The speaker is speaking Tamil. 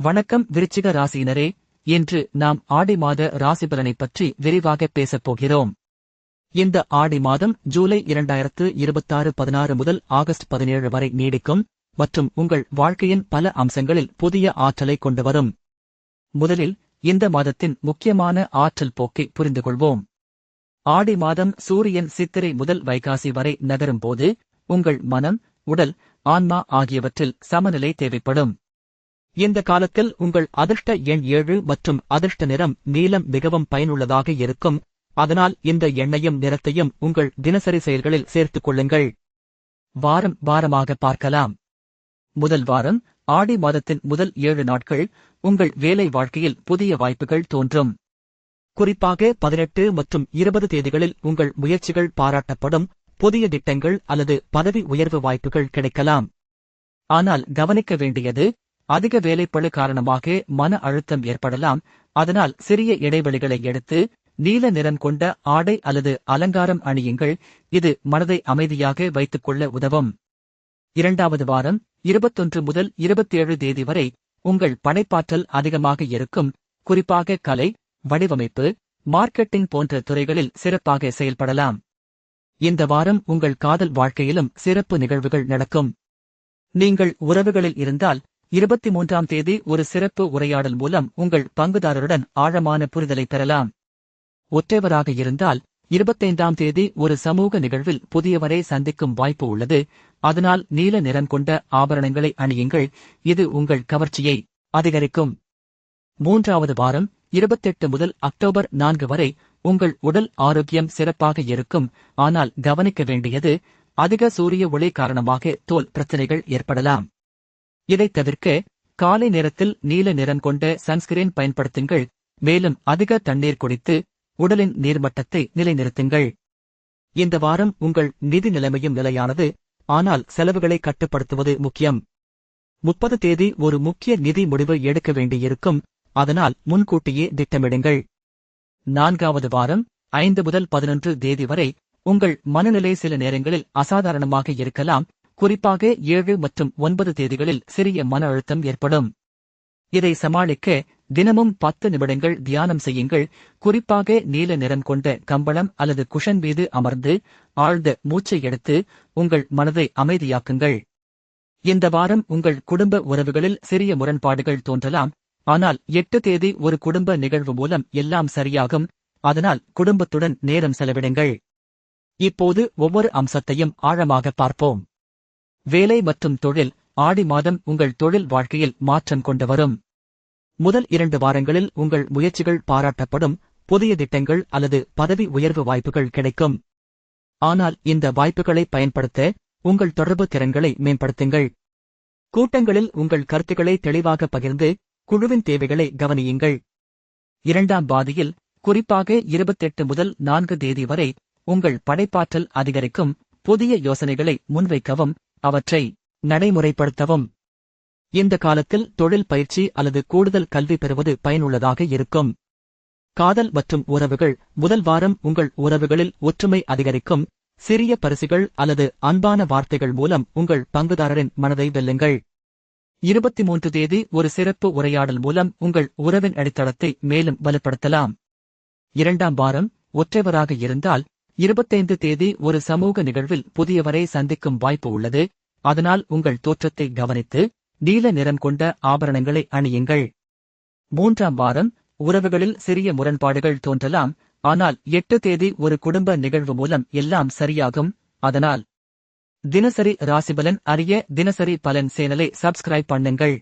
வணக்கம் விருச்சிக ராசியினரே, இன்று நாம் ஆடி மாத ராசிபலனைப் பற்றி விரிவாக பேசப் போகிறோம். இந்த ஆடி மாதம் ஜூலை 2026 16 முதல் ஆகஸ்ட் 17 வரை நீடிக்கும் மற்றும் உங்கள் வாழ்க்கையின் பல அம்சங்களில் புதிய ஆற்றலை கொண்டு வரும். முதலில் இந்த மாதத்தின் முக்கியமான ஆற்றல் போக்கை புரிந்துகொள்வோம். ஆடி மாதம் சூரியன் சித்திரை முதல் வைகாசி வரை நகரும் போது உங்கள் மனம், உடல், ஆன்மா ஆகியவற்றில் சமநிலை தேவைப்படும். இந்த காலத்தில் உங்கள் அதிர்ஷ்ட எண் 7 மற்றும் அதிர்ஷ்ட நிறம் நீலம் மிகவும் பயனுள்ளதாக இருக்கும். அதனால் இந்த எண்ணையும் நிறத்தையும் உங்கள் தினசரி செயல்களில் சேர்த்துக் கொள்ளுங்கள். வாரம் வாரமாக பார்க்கலாம். முதல் வாரம் ஆடி மாதத்தின் முதல் 7 நாட்கள் உங்கள் வேலை வாழ்க்கையில் புதிய வாய்ப்புகள் தோன்றும். குறிப்பாக 18 மற்றும் 20 தேதிகளில் உங்கள் முயற்சிகள் பாராட்டப்படும். புதிய திட்டங்கள் அல்லது பதவி உயர்வு வாய்ப்புகள் கிடைக்கலாம். ஆனால் கவனிக்க வேண்டியது, அதிக வேலைப்பளு காரணமாக மன அழுத்தம் ஏற்படலாம். அதனால் சிறிய இடைவெளிகளை எடுத்து நீல நிறம் கொண்ட ஆடை அல்லது அலங்காரம் அணியுங்கள். இது மனதை அமைதியாக வைத்துக் கொள்ள உதவும். இரண்டாவது வாரம் 21 முதல் 27 தேதி வரை உங்கள் படைப்பாற்றல் அதிகமாக இருக்கும். குறிப்பாக கலை, வடிவமைப்பு, மார்க்கெட்டிங் போன்ற துறைகளில் சிறப்பாக செயல்படலாம். இந்த வாரம் உங்கள் காதல் வாழ்க்கையிலும் சிறப்பு நிகழ்வுகள் நடக்கும். நீங்கள் உறவுகளில் இருந்தால் 23ஆம் தேதி ஒரு சிறப்பு உரையாடல் மூலம் உங்கள் பங்குதாரருடன் ஆழமான புரிதலை பெறலாம். ஒற்றைவராக இருந்தால் 25ஆம் தேதி ஒரு சமூக நிகழ்வில் புதியவரை சந்திக்கும் வாய்ப்பு உள்ளது. அதனால் நீல நிறம் கொண்ட ஆபரணங்களை அணியுங்கள். இது உங்கள் கவர்ச்சியை அதிகரிக்கும். மூன்றாவது வாரம் 28 முதல் அக்டோபர் 4 வரை உங்கள் உடல் ஆரோக்கியம் சிறப்பாக இருக்கும். ஆனால் கவனிக்க வேண்டியது, அதிக சூரிய ஒளி காரணமாக தோல் பிரச்சனைகள் ஏற்படலாம். இதைத் தவிர்க்க காலை நேரத்தில் நீல நிறம் கொண்ட சன்ஸ்கிரீன் பயன்படுத்துங்கள். மேலும் அதிக தண்ணீர் குடித்து உடலின் நீர்மட்டத்தை நிலைநிறுத்துங்கள். இந்த வாரம் உங்கள் நிதி நிலைமையும் நிலையானது. ஆனால் செலவுகளை கட்டுப்படுத்துவது முக்கியம். 30 தேதி ஒரு முக்கிய நிதி முடிவு எடுக்க வேண்டியிருக்கும். அதனால் முன்கூட்டியே திட்டமிடுங்கள். நான்காவது வாரம் 5 முதல் 11 தேதி வரை உங்கள் மனநிலை சில நேரங்களில் அசாதாரணமாக இருக்கலாம். குறிப்பாக 7 மற்றும் 9 தேதிகளில் சிறிய மன அழுத்தம் ஏற்படும். இதை சமாளிக்க தினமும் 10 நிமிடங்கள் தியானம் செய்யுங்கள். குறிப்பாக நீல நிறம் கொண்ட கம்பளம் அல்லது குஷன் மீது அமர்ந்து ஆழ்ந்த மூச்சை எடுத்து உங்கள் மனதை அமைதியாக்குங்கள். இந்த வாரம் உங்கள் குடும்ப உறவுகளில் சிறிய முரண்பாடுகள் தோன்றலாம். ஆனால் 8 தேதி ஒரு குடும்ப நிகழ்வு மூலம் எல்லாம் சரியாகும். அதனால் குடும்பத்துடன் நேரம் செலவிடுங்கள். இப்போது ஒவ்வொரு அம்சத்தையும் ஆழமாக பார்ப்போம். வேலை மற்றும் தொழில். ஆடி மாதம் உங்கள் தொழில் வாழ்க்கையில் மாற்றம் கொண்டு வரும். முதல் 2 வாரங்களில் உங்கள் முயற்சிகள் பாராட்டப்படும். புதிய திட்டங்கள் அல்லது பதவி உயர்வு வாய்ப்புகள் கிடைக்கும். ஆனால் இந்த வாய்ப்புகளை பயன்படுத்த உங்கள் தொடர்பு திறன்களை மேம்படுத்துங்கள். கூட்டங்களில் உங்கள் கருத்துக்களை தெளிவாக பகிர்ந்து குழுவின் தேவைகளை கவனியுங்கள். இரண்டாம் பாதியில் குறிப்பாக 28 முதல் 4 தேதி வரை உங்கள் படைப்பாற்றல் அதிகரிக்கும். புதிய யோசனைகளை முன்வைக்கவும் அவற்றை நடைமுறைப்படுத்தவும். இந்த காலத்தில் தொழில் பயிற்சி அல்லது கூடுதல் கல்வி பெறுவது பயனுள்ளதாக இருக்கும். காதல் மற்றும் உறவுகள். முதல் வாரம் உங்கள் உறவுகளில் ஒற்றுமை அதிகரிக்கும். சிறிய பரிசுகள் அல்லது அன்பான வார்த்தைகள் மூலம் உங்கள் பங்குதாரரின் மனதை வெல்லுங்கள். 23 தேதி ஒரு சிறப்பு உரையாடல் மூலம் உங்கள் உறவின் அடித்தளத்தை மேலும் வலுப்படுத்தலாம். இரண்டாம் வாரம் ஒற்றைவராக இருந்தால் 25 தேதி ஒரு சமூக நிகழ்வில் புதியவரை சந்திக்கும் வாய்ப்பு உள்ளது. அதனால் உங்கள் தோற்றத்தை கவனித்து நீல நிறம் கொண்ட ஆபரணங்களை அணியுங்கள். மூன்றாம் வாரம் உறவுகளில் சிறிய முரண்பாடுகள் தோன்றலாம். ஆனால் 8 தேதி ஒரு குடும்ப நிகழ்வு மூலம் எல்லாம் சரியாகும். அதனால் தினசரி ராசிபலன் அறிய தினசரி பலன் சேனலை சப்ஸ்கிரைப் பண்ணுங்கள்.